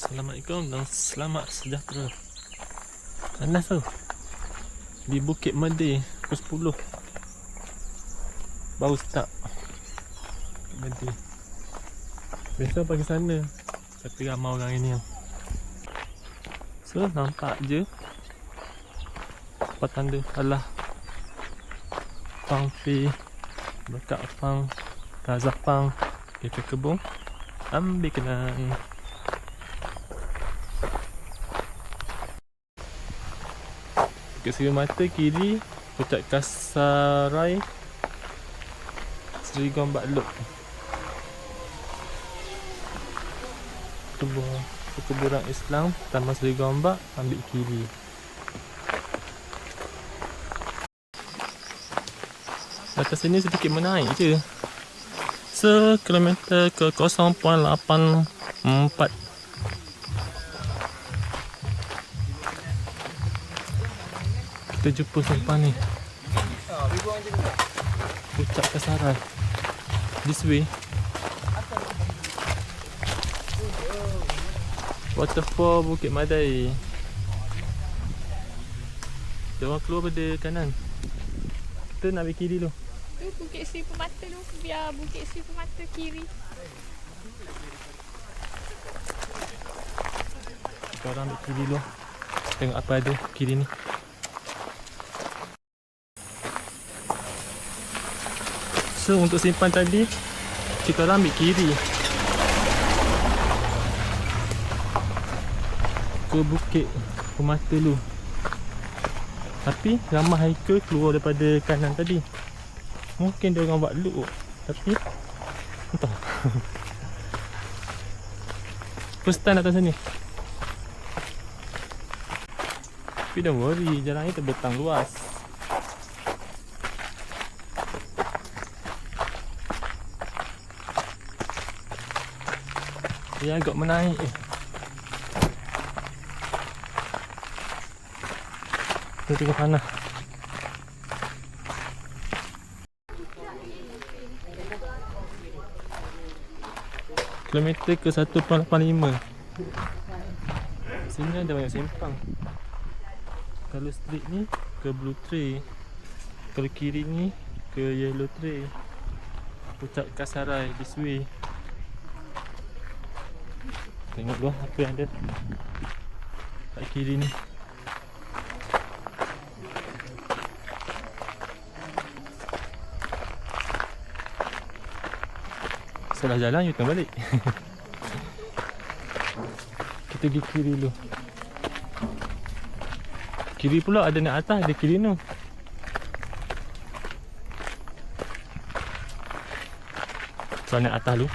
Assalamualaikum dan selamat sejahtera. Panas tu di Bukit Medir pukul 10 baru start Bukit Medir. Biasa pergi sana, tapi ramai orang ini. So nampak je apa tanda alah Pang Fi Berkat Pang Razak Pang Kafe Kebun ambil kenang. Ke Seri Mata kiri Pucat Kasarai Seri Gombak Lok. Perkuburan Islam Taman Seri Gombak ambil kiri. Atas sini sedikit menaik je sekilometer ke 0.84. Kita jumpa simpan ni Pucat Kasarai. This way Waterfall Bukit Madai. Kita orang keluar pada kanan. Kita nak ambil kiri dulu. Tu Bukit Seri Permata tu. Biar Bukit Seri Permata kiri. Kita orang ambil kiri dulu. Tengok apa ada kiri ni. So untuk simpan tadi kita orang ambil kiri ke Bukit Permata dulu. Tapi ramai hiker keluar daripada kanan tadi. Mungkin dia orang buat loop, tapi entah. First time datang sini. Tapi don't worry, jalan ni terbentang luas. Dia agak menaik. Kita tengok panas. Kilometer ke 1.85. Sini ada banyak simpang. Kalau straight ni ke Blue Tree, kalau kiri ni ke Yellow Tree. Pucat Kasarai this way. Tengok dulu apa yang ada kat kiri ni. Salah jalan, you turn balik. Kita pergi kiri dulu. Kiri pula ada naik atas, ada kiri tu. So naik atas dulu.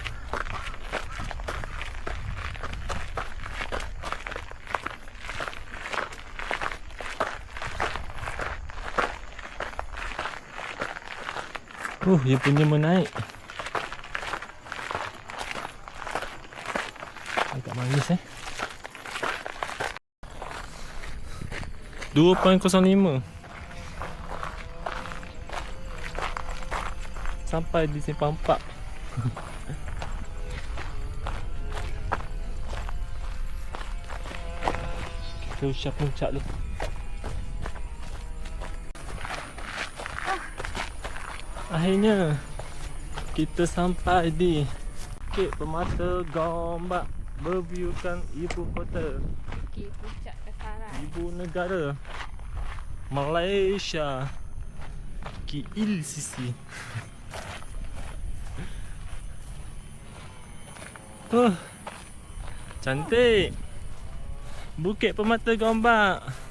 Dia punya menaik. Agak manis 2.05 sampai di simpang 4. Kita usah puncak dulu. Akhirnya kita sampai di Bukit Permata Gombak, berviewkan ibu kota, Bukit Pucat Kasarai, ibu negara Malaysia, KLCC. Cantik Bukit Permata Gombak.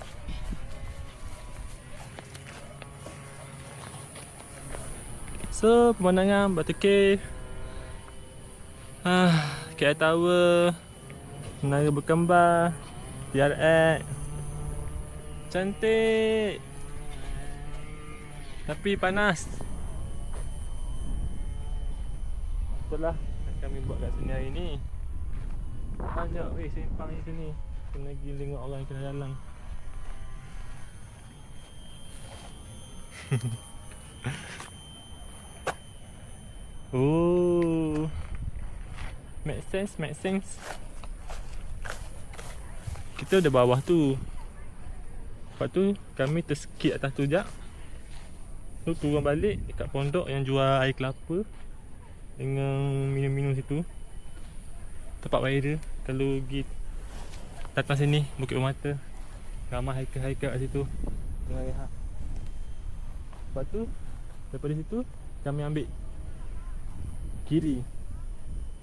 So pemandangan Batu Cave, KL Tower, Menara Berkembar, PRX. Cantik tapi panas. Itulah yang kami buat kat sini hari ni. Banyak simpang di sini. Kena pergi tengok orang kena jalan. Oh, make sense, make sense. kita ada bawah tu. Lepas tu kami terskip atas tu jap. Tu turun balik dekat pondok yang jual air kelapa dengan minum-minum situ. Tempat viral kalau pergi datang sini Bukit Permata. Ramai hiker-hiker kat situ tengah rehat. Lepas tu daripada situ kami ambil kiri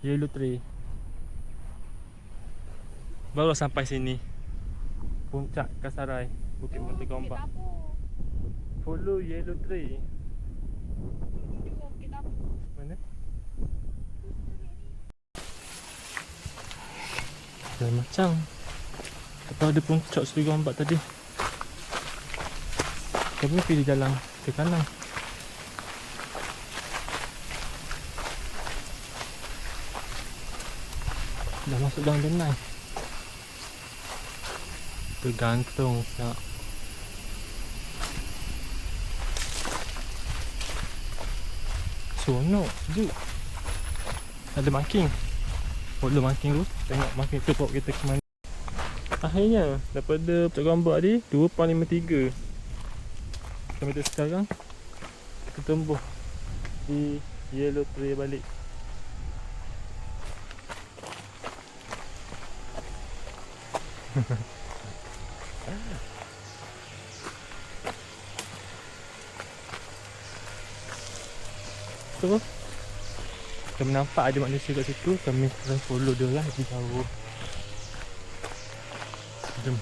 Yellow Tree. Baru sampai sini Puncak Kasarai, Bukit Permata Gombak. Follow Yellow Tree. Mana? Dah macam atau ada puncak Seri Gombak tadi. Kami pilih jalan ke kanan. Dah masuk dalam denai. Tergantung tak. Seronok, sejuk. Ada marking. Follow marking dulu. Tengok marking tu bawa kita ke mana. Akhirnya daripada Puncak Gombak tadi 2.53 km sekarang kita tembus di Yellow Tree balik. So kami nampak ada manusia kat situ, kami akan follow dia lah lebih jauh. Jom.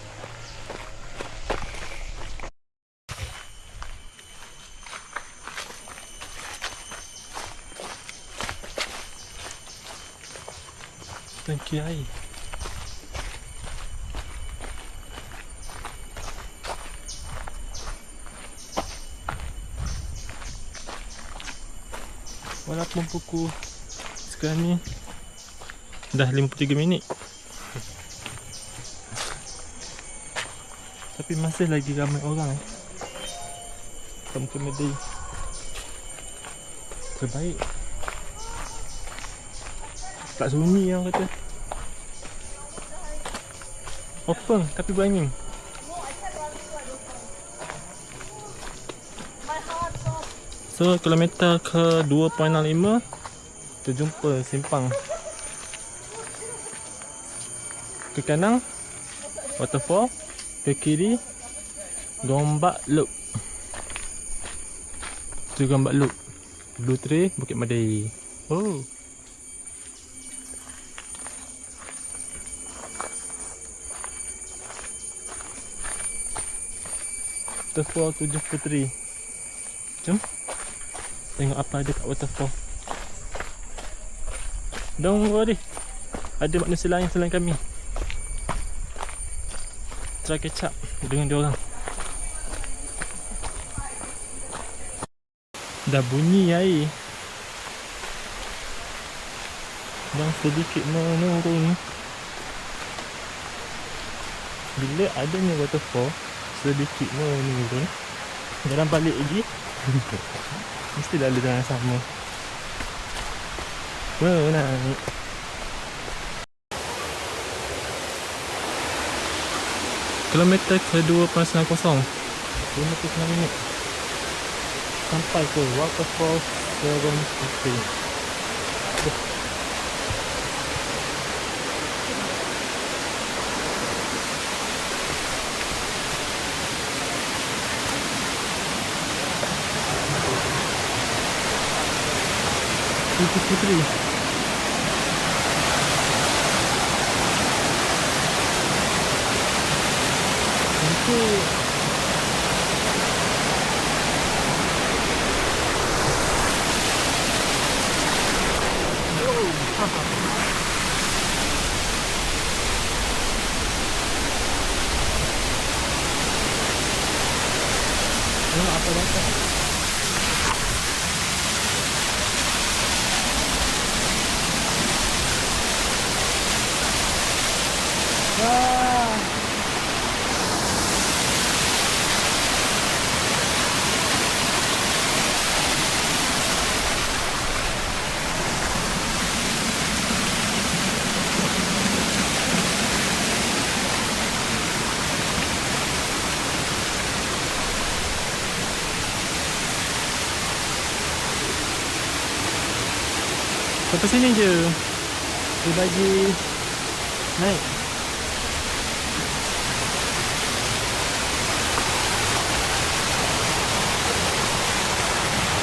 Tangki air. Walaupun pukul sekarang ni dah 53 minit, tapi masih lagi ramai orang kat muka Medai. Terbaik. Tak sunyi orang kata. Open tapi berangin. So kilometer ke 2.65 terjumpa simpang. Ke kanan waterfall, ke kiri Gombak Loop. Tu Gombak Loop. Blue Tree, Bukit Madai. Oh. Waterfall 7 Puteri. Jom tengok apa ada kat waterfall. Don't worry, ada manusia lain selain kami. Try catch up dengan diorang. Dah bunyi air dan sedikit menurun. Bila adanya waterfall sedikit menurun, jalan balik lagi mesti lalu jalan sama. Menaik. Kilometer ke 2.90, 59 minit sampai ke waterfall Seven Puteri. Puteri. Untuk apa datang? Wah. Sampai sini je. Dia bagi naik.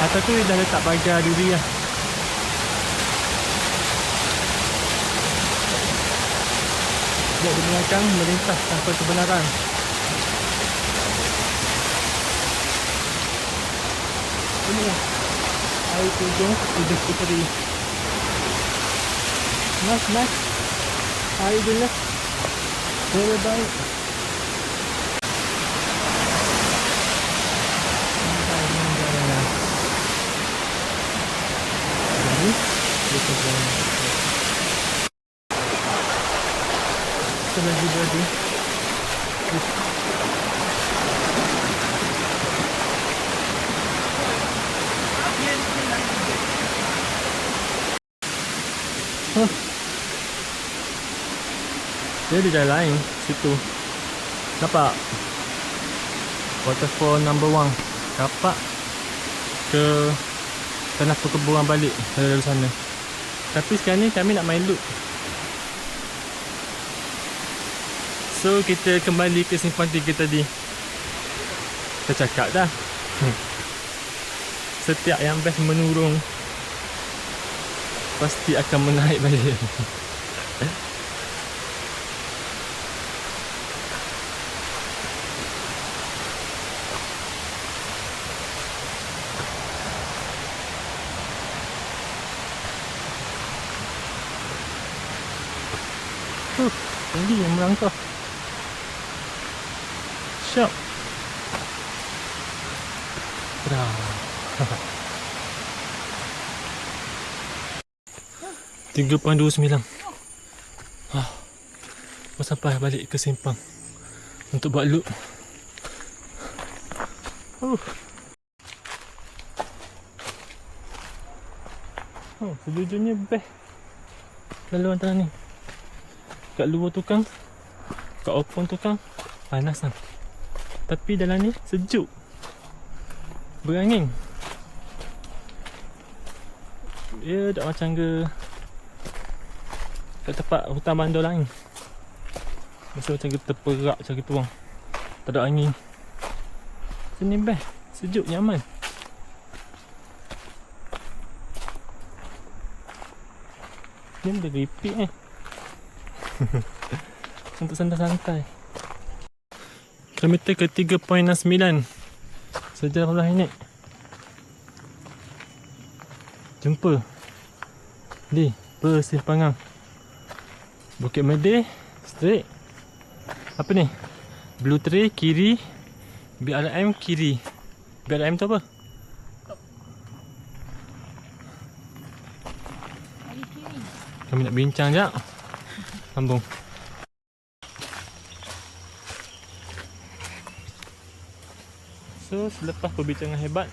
Atas tu dia dah letak pagar duri lah. Buat di belakang melintas tanpa kebenaran. Ini lah air terjun Kudus Puteri. Nice. Air jelas. Very baik. Lagi baju. Dia ada jalan lain situ. Nampak waterfall number 1. Kapak ke tanah perkebunan balik dari sana. Tapi sekarang ni kami nak main loop. So kita kembali ke simpang 3 tadi. Kita cakap dah. Setiap yang best menurung pasti akan menaik balik. Tinggi yang melangkah. Syok. Dah. 3.29. Sampai balik ke simpang untuk buat loop. Sejujurnya best lalu antara ni. Kat luar tukang, kat open tukang panas lah. Tapi dalam ni sejuk, berangin. Dia tak macam ke kat tempat hutan bandar lain. Masa macam kita terperak macam gitu bang. Tak ada angin. Sini best, sejuk, nyaman. Ni boleh repeat untuk santai-santai. Kilometer ke 3.69. Sejauh 18 minit. Jumpa di persimpangan Bukit Medeh straight. Apa ni? Blue Tree kiri, BRM kiri. BRM tu apa? Kami nak bincang sekejap. Sambung. So, selepas perbincangan hebat,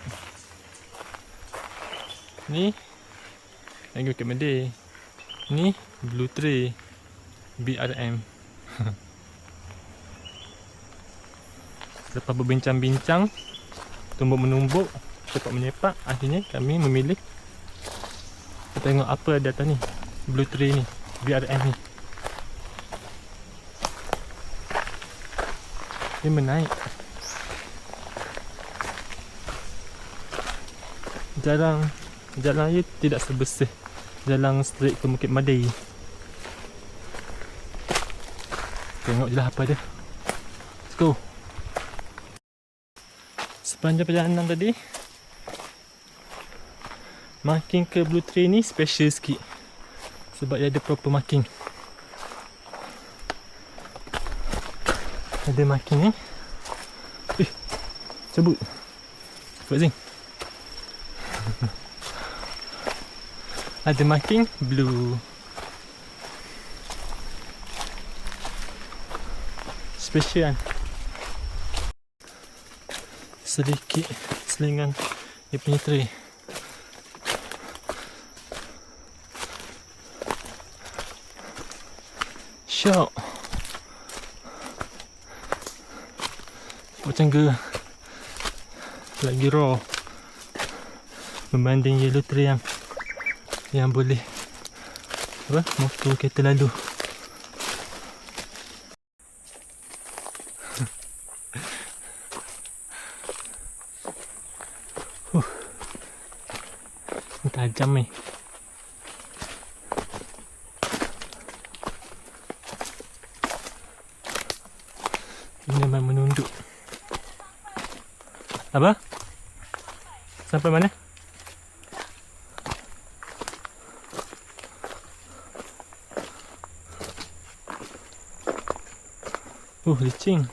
ni lagi Bukit Medeh, ni Blue Tree BRM. Selepas berbincang-bincang, tumbuk-menumbuk, cepat-menyepak, akhirnya kami memilih kita tengok apa ada atas ni, Blue Tree ni, BRM ni. Dia menaik. Jalan dia tidak sebersih jalan straight ke Bukit Medeh. Tengok je lah apa dia. Let's go. Sepanjang perjalanan tadi, marking ke Blue Tree ni special sikit sebab dia ada proper marking. Ada marking ni. Cabut. Buat zing. Ada marking blue. Special kan. Sedikit selingan dia punya tray. Syok. Macam gerah. Lagi raw berbanding yellow tree yang boleh Apa? Motor kereta lalu. Tajam ni. Ini memang menunduk. Apa? Sampai mana? Licin.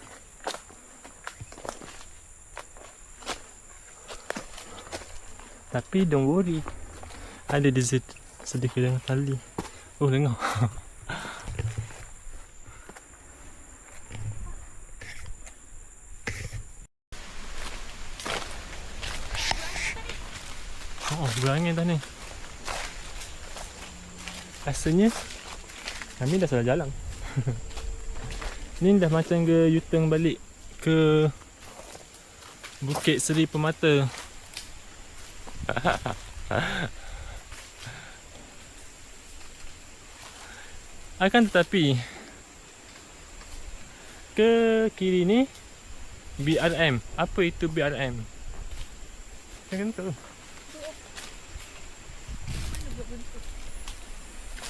Tapi don't worry. Ada di situ sedikit dengan tali. Dengar. Berangin dah ni. Rasanya kami dah salah jalan. Ni dah macam ke U-turn balik ke Bukit Seri Permata. Akan tetapi ke kiri ni BRM. Apa itu BRM? Saya kan tahu.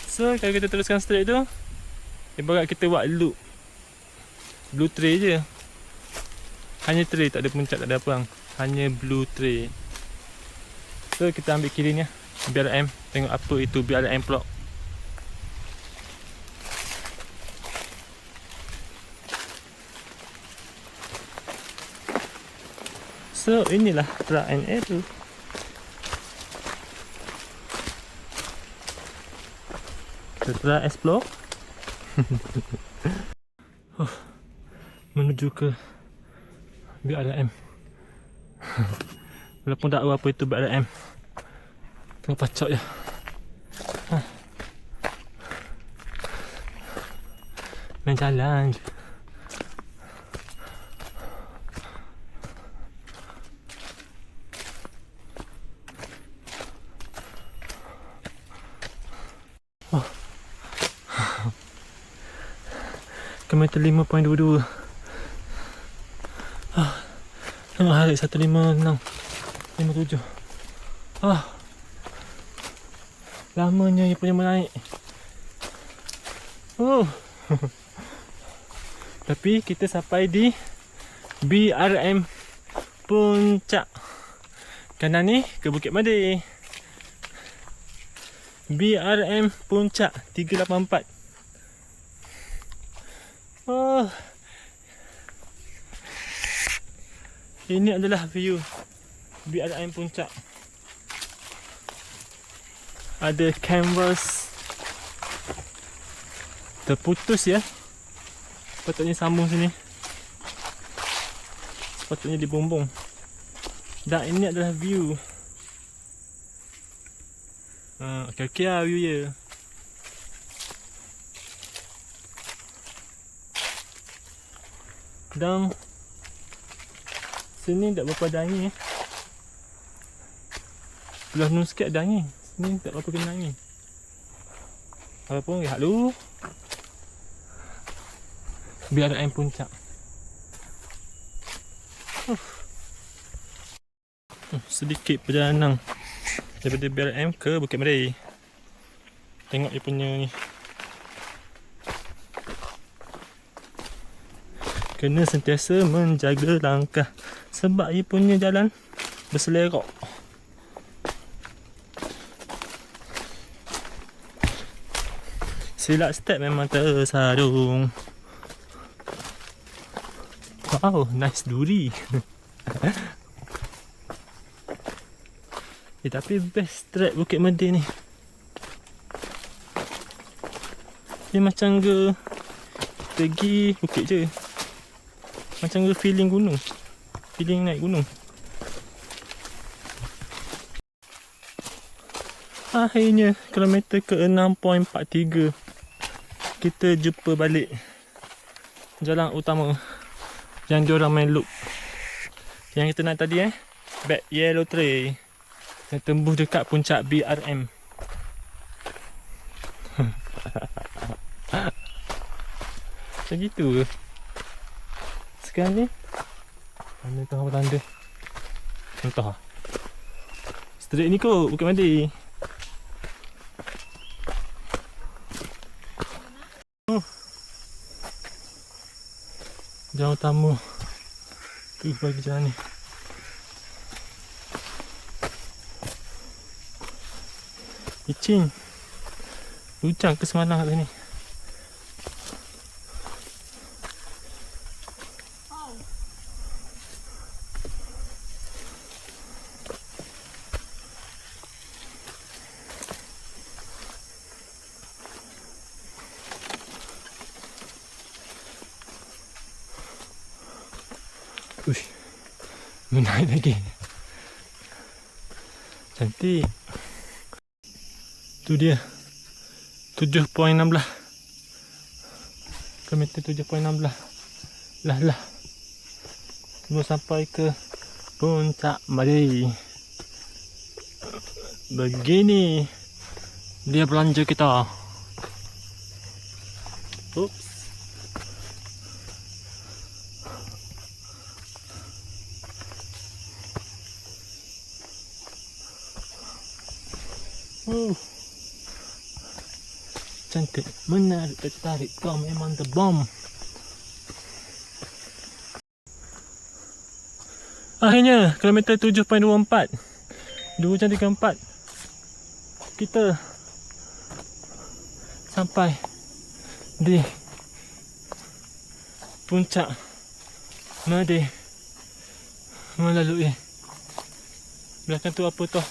So kalau kita teruskan straight tu, ibarat kita buat loop blue tray je. Hanya tray, tak ada puncak, tak ada apa. Hanya blue tray. So kita ambil kiri ni BRM. Tengok apa itu BRM pula. So inilah Trial and Error. Kita try explore. Menuju ke BRM. Walaupun tak tahu apa itu BRM, tengok pacak je. Main jalan je. Kilometer 5.22. Tengok hari 156 57. Lamanya dia punya menaik. Tapi kita sampai di BRM Puncak. Kanan ni ke Bukit Made. BRM Puncak 384. Ini adalah view BRM Puncak. Ada canvas terputus ya. Sepatutnya sambung sini. Sepatutnya dibumbung. Dan ini adalah view. Okey lah view je. Dan sini tak berapa ada angin. Belah nun sikit ada angin. Sini tak berapa kena angin. Walaupun rehat dulu. BRM Puncak. Sedikit perjalanan daripada BRM ke Bukit Made. Tengok dia punya ni. Kena sentiasa menjaga langkah sebab ia punya jalan berselerok. Silap step memang tersarung. Wow, nice duri. Tapi best track Bukit Made ni. Dia macam ke pergi bukit je. Macam ke feeling gunung. Feeling naik gunung. Akhirnya kilometer ke 6.43 kita jumpa balik jalan utama yang diorang main loop yang kita naik tadi back yellow tray. Kita tembus dekat puncak BRM. Macam gitu ke? Sekarang ni mana tahu apa tanda. Entah. Straight ni kot Bukit Mandi. Jalan utama tu bagi jalan ni. Licin. Hujan ke semalam kat sini. Uish, menaik lagi. Cantik. Tu dia 7.16 kilometer 7.16. Lah semua sampai ke Puncak Madi. Begini dia belanja kita. Oops. Cantik, menarik, tertarik. Kau memang the bomb. Akhirnya kilometer 7.24 2.34 kita sampai di Puncak Madi. Melalui belakang tu apa tu?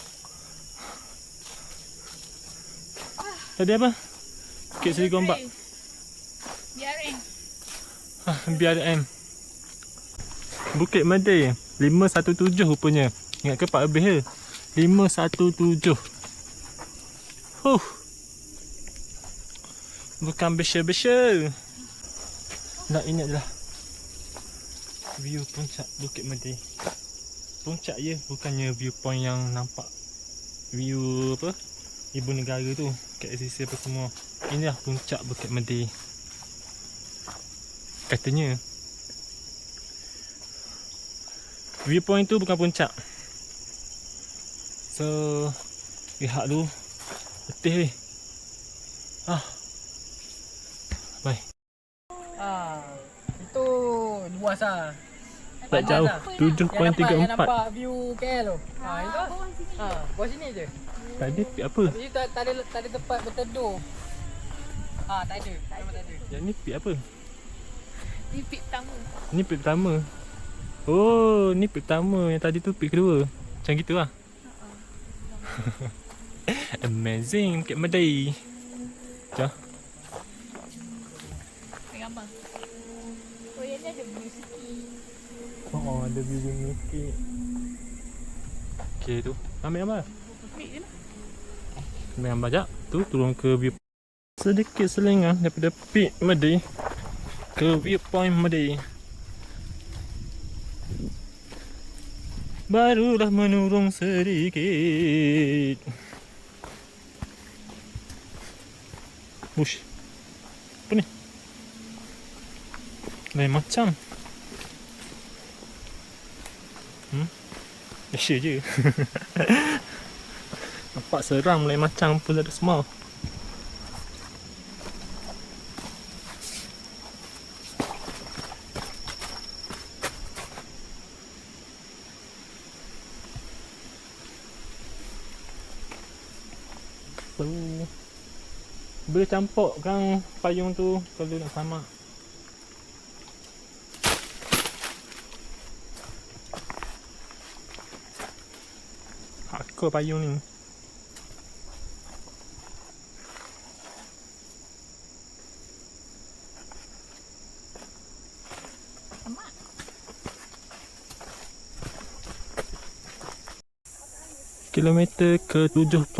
Tadi apa? Bukit Seri Gombak. BRM. BRM. Bukit Madi 517 rupanya. Ingat ke 4 lebih ke? 517. Bukan besar-besar. Nak ini adalah view puncak Bukit Madi. Puncak je, bukannya viewpoint yang nampak view apa? Ibu negara tu, KLCC apa semua. Inilah puncak Bukit Madi. Katanya viewpoint tu bukan puncak. So lihat dulu. Letih weh. Bye. Itu luas lah. Tak jauh. Yang 7.34. nampak view KL tu. Itu. Bawah sini je. Tadi pik apa? Tapi tak ada tempat berteduh. Tak ada. Memang tak ada. Yang ni pik apa? Ni pit pertama. Ni pik pertama. Oh, ni pik pertama. Yang tadi tu pik kedua. Macam gitu lah. Amazing Bukit Madi. Macam Gambar. Oh, yang ni ada blue ski. oh, ada view sikit. Okay tu. Ambil gambar. Ambil je lah. Ambil gambar sekejap. Tu turun ke view. Sedikit selengan daripada Pik Madi ke viewpoint Madi. Barulah menurun sedikit. Ush. Apa ni? Lain macam. Asia je. Nampak seram lain macam pun ada semua. So, boleh campurkan payung tu kalau nak sama. Hardcore payung ni. Amat. Kilometer ke 7.85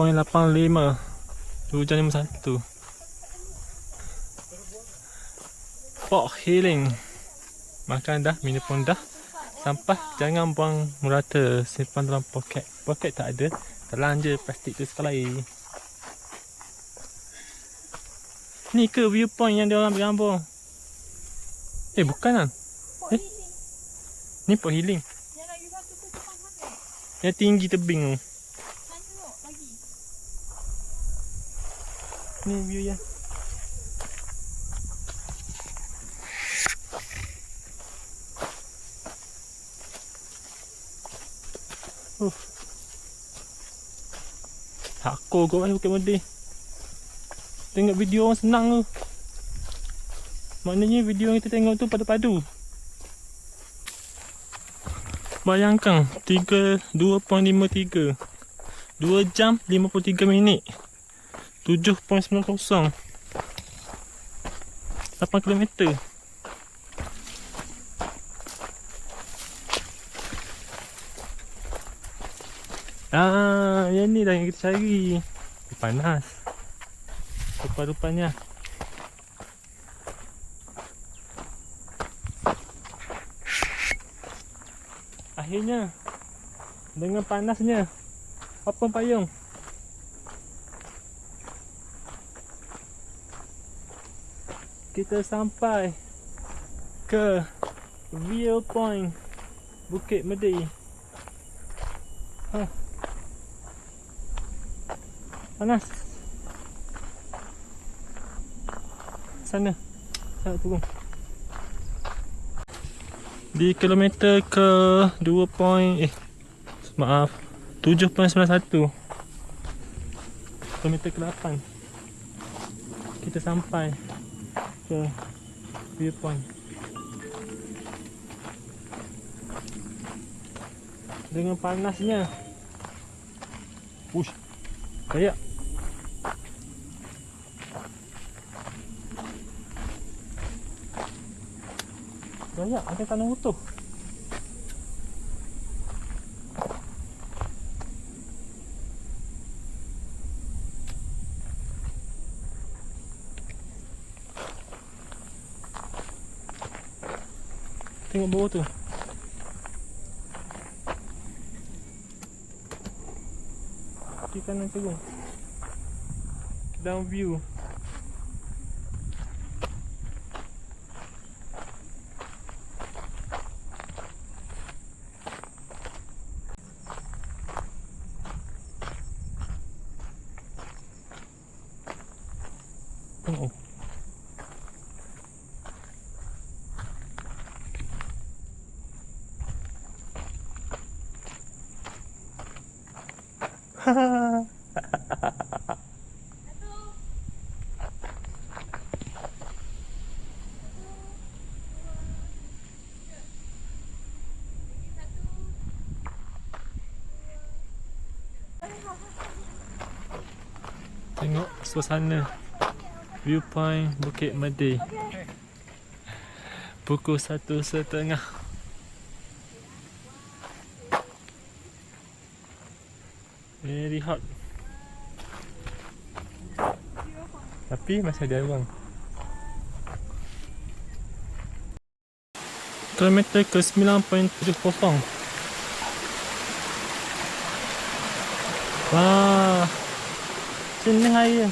2.51 Port Healing. Makan dah, minum pun dah. Sampah jangan buang merata. Simpan dalam poket. Poket tak ada, telan je plastik tu sekali. Ni ke viewpoint yang dia orang bergambar? Bukan lah. Port healing. Ni Port Healing. Yang lagi satu tu tempat mana? Yang tinggi tebing tu. Kan tengok lagi. Ni view ya. Takut kot Bukit Medih. Tengok video orang senang tu. Maknanya video yang kita tengok tu padu-padu. Bayangkan 2.53 2 jam 53 minit 7.90 8 km. Yang ni dah yang kita cari. Panas rupa-rupanya. Akhirnya dengan panasnya apa payung kita sampai ke viewpoint Bukit Medih. Panas. Sana turun. Di kilometer ke 7.91 kilometer ke 8 kita sampai ke viewpoint. Dengan panasnya kayak ada tanah utuh. Tengok bawah tu. Di kanan tu. Down view. Oh. Tengok suasana viewpoint Bukit Medih. Pukul 1:30. Very hot. Tapi masih ada ruang. Kilometer ke 9.70. Wah. Sini air.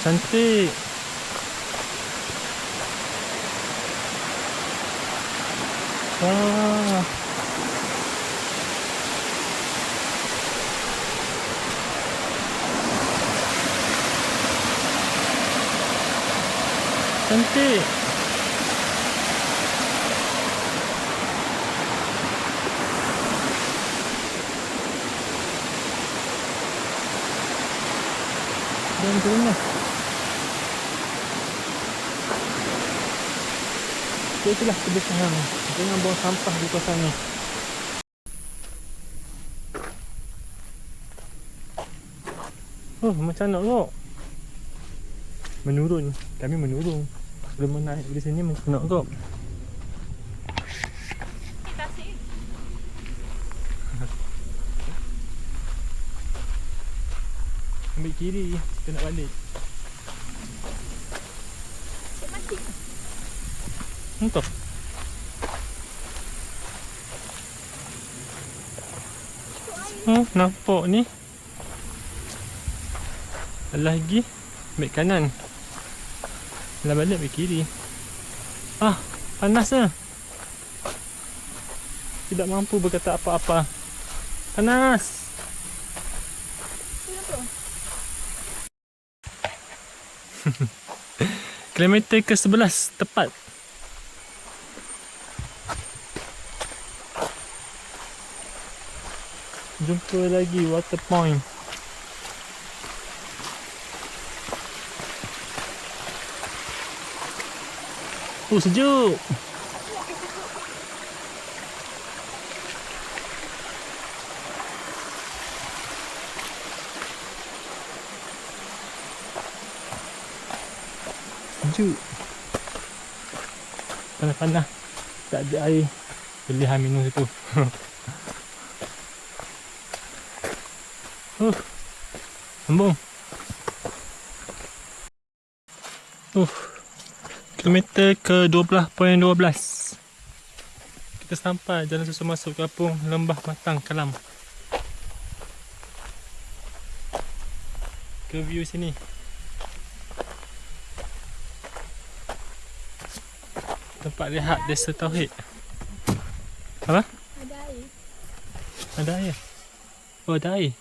Cantik. Wah. Cantik. Dan turunlah. Itulah kebersihan. Jangan buang sampah di kawasan ni. Macam nak rock. Menurun. Kami menurun. Belum naik di sini macam nak rock. Tasik. Ambil kiri. Kita nak balik. Cik mati. Entah. Tu air Nampak ni. Lagi ambil kanan. Lah balik ambil kiri. Panas lah. Tidak mampu berkata apa-apa. Panas. Kilometer ke-11 tepat. Jumpa lagi water point. Sejuk. Sejuk. Panas-panas. Tak ada air. Pilihan minum situ. Sambung. Kilometer ke 12.12. Kita sampai jalan susun masuk kampung Lembah Matang Kelam. Ke view sini. Tempat rehat Desa Tauhid. Apa? Ada air. Ada air? Oh, ada air.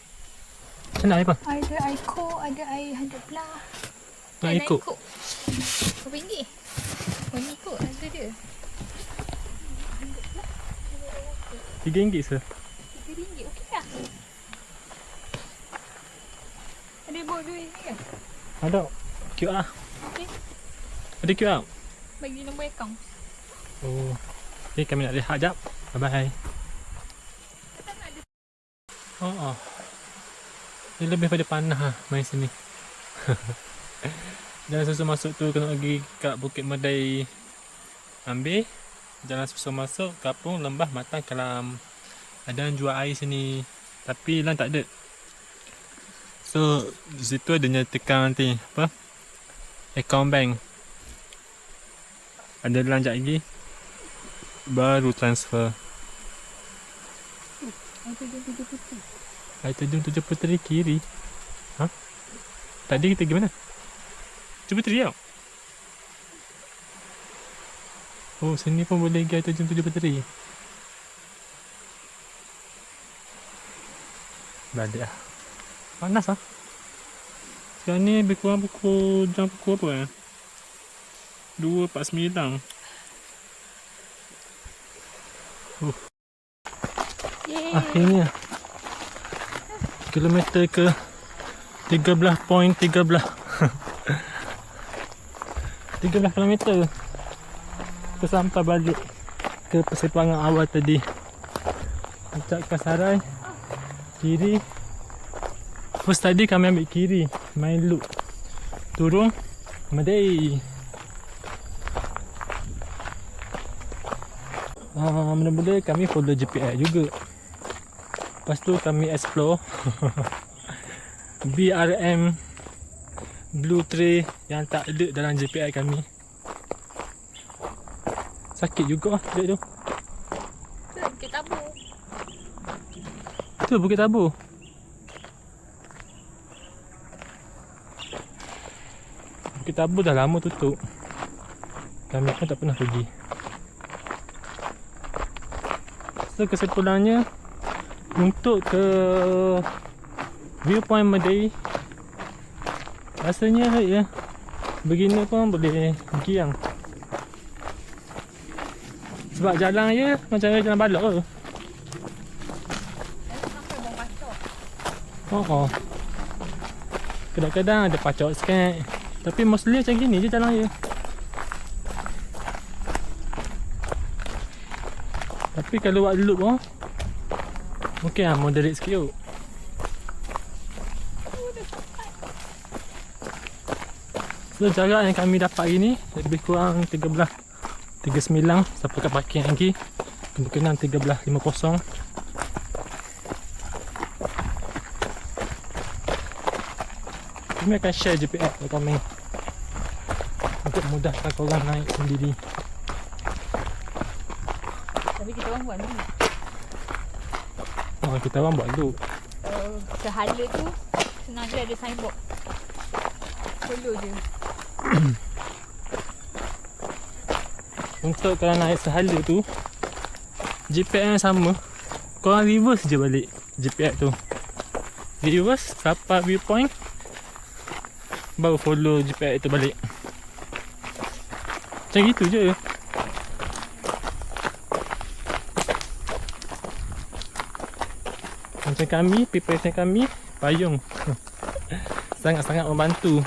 Macam mana air bang? Ada air kok, ada air 100 belah. Air kok? Berapa ringgit? Warna kok ada dia. RM3 sir. RM3 okey lah. Ada bawa duit ni ke? Ada QR. Okey. Ada QR. Bagi nombor akaun. Oh. Okay, kami nak rehat jap. Bye-bye. Dia lebih pada panah lah main sini. Jalan susun masuk tu kena pergi kat Bukit Medai ambil. Jalan susun masuk kampung Lembah Matang Kelam. Ada yang jual air sini. Tapi lan tak ada. So di situ adanya tekan nanti apa? Account bank. Ada lan jap lagi. Baru transfer. Air terjun Tujuh Puteri kiri. Tadi kita pergi mana? Tujuh Puteri tau. Oh, sini pun boleh pergi air terjun Tujuh Puteri. Balik lah. Panas lah. Sekarang ni lebih kurang jam pukul apa 2.49. Akhirnya kilometer ke 13.13 13 kilometer kita sampai balik ke persimpangan awal tadi. Puncak Kasarai kiri. First tadi kami ambil kiri, main loop turun Medai. Mula-mula kami follow GPS juga. Lepas tu kami explore BRM Blue Tray yang tak ada dalam GPS kami. Sakit juga lah duduk tu. Bukit Tabur. Tu Bukit Tabur. Bukit Tabur dah lama tutup. Kami pun tak pernah pergi. So kesimpulannya, untuk ke viewpoint Medai rasanya ya beginner pun boleh pergi yang. Sebab jalan je macam jalan balok ke. Sampai bawah pacok. Kadang-kadang ada pacok sikit. Tapi mostly macam gini je jalan je. Tapi kalau buat loop pun okey lah, moderate sikit kot. So jarak yang kami dapat hari ni lebih kurang 39 sampai kat parking lagi. Kemungkinan 13.50. Kami akan share GPS kat kami untuk mudahkan korang naik sendiri. Tapi kita orang buat dulu. Kita orang buat loop. sehala tu senang je ada signboard. Follow je. Untuk kalau naik sehala tu, GPS yang sama. Korang reverse je balik GPS tu. Reverse sampai viewpoint, baru follow GPS tu balik. Macam gitu je. Macam kami, preparation kami, payung sangat-sangat membantu.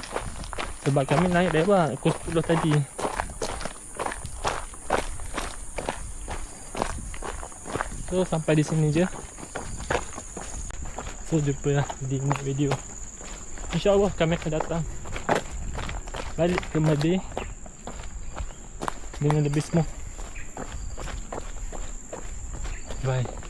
Sebab kami naik lewat pukul 10 tadi. So sampai di sini je. So jumpa lah di next video. InsyaAllah kami akan datang balik ke Madeh dengan lebih smooth. Bye.